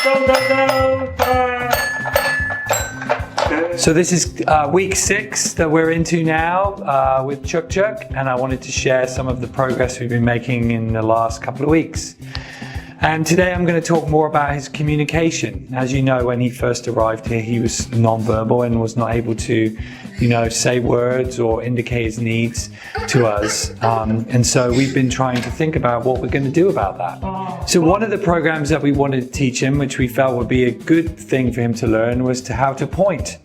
So this is week 6 that we're into now with Chuk Chuk, and I wanted to share some of the progress we've been making in the last couple of weeks. And today I'm going to talk more about his communication. As you know, when he first arrived here, he was non-verbal and was not able to, say words or indicate his needs to us. And so we've been trying to think about what we're going to do about that. So one of the programs that we wanted to teach him, which we felt would be a good thing for him to learn, was how to point.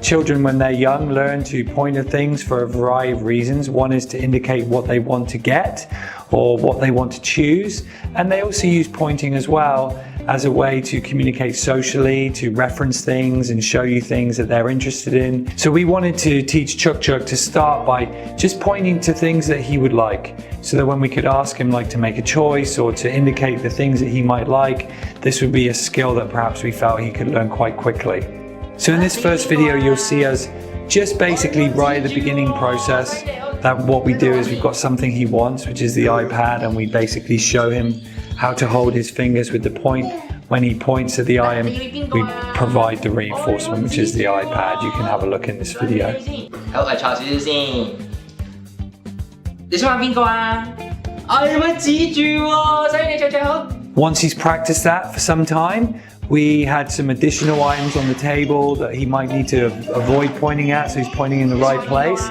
Children, when they're young, learn to point at things for a variety of reasons. One is to indicate what they want to get or what they want to choose. And they also use pointing as well as a way to communicate socially, to reference things and show you things that they're interested in. So we wanted to teach Chuk Chuk to start by just pointing to things that he would like, so that when we could ask him to make a choice or to indicate the things that he might like, this would be a skill that perhaps we felt he could learn quite quickly. So in this first video, you'll see us just basically right at the beginning process, that what we do is we've got something he wants, which is the iPad, and we basically show him how to hold his fingers with the point. When he points at the item, we provide the reinforcement, which is the iPad. You can have a look in this video. Once he's practiced that for some time, we had some additional items on the table that he might need to avoid pointing at, so he's pointing in the right place.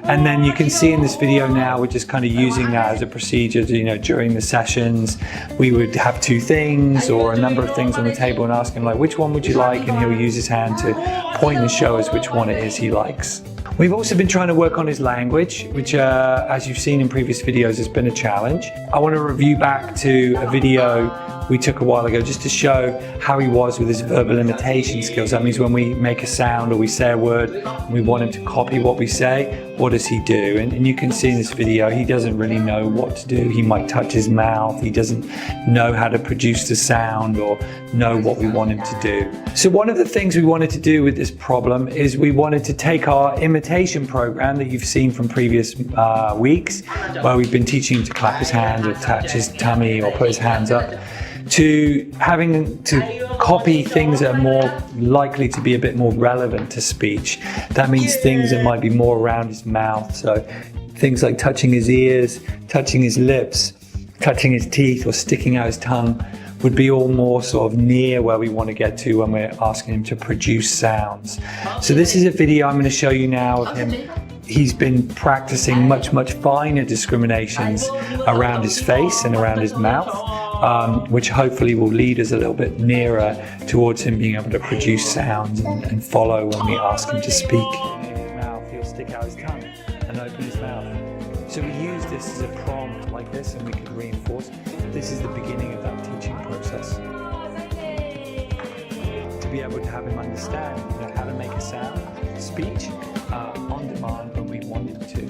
And then you can see in this video now, we're just kind of using that as a procedure. During the sessions, we would have 2 things or a number of things on the table and ask him which one would you like, and he'll use his hand to point and show us which one it is he likes. We've also been trying to work on his language, which as you've seen in previous videos, has been a challenge. I want to review back to a video we took a while ago just to show how he was with his verbal imitation skills. That means when we make a sound or we say a word and we want him to copy what we say, what does he do? And you can see in this video, he doesn't really know what to do. He might touch his mouth. He doesn't know how to produce the sound or know what we want him to do. So one of the things we wanted to do with this problem is we wanted to take our imitation program that you've seen from previous weeks, where we've been teaching him to clap his hands or touch his tummy or put his hands up, to having to copy things that are more likely to be a bit more relevant to speech. That means things that might be more around his mouth. So things like touching his ears, touching his lips, touching his teeth, or sticking out his tongue would be all more sort of near where we want to get to when we're asking him to produce sounds. So this is a video I'm going to show you now of him. He's been practicing much finer discriminations around his face and around his mouth, which hopefully will lead us a little bit nearer towards him being able to produce sounds and follow when we ask him to speak. In his mouth, he'll stick out his tongue and open his mouth. So we use this as a prompt like this, and we could reinforce. This is the beginning of that teaching process. To be able to have him understand how to make a sound, speech, on demand when we want him to.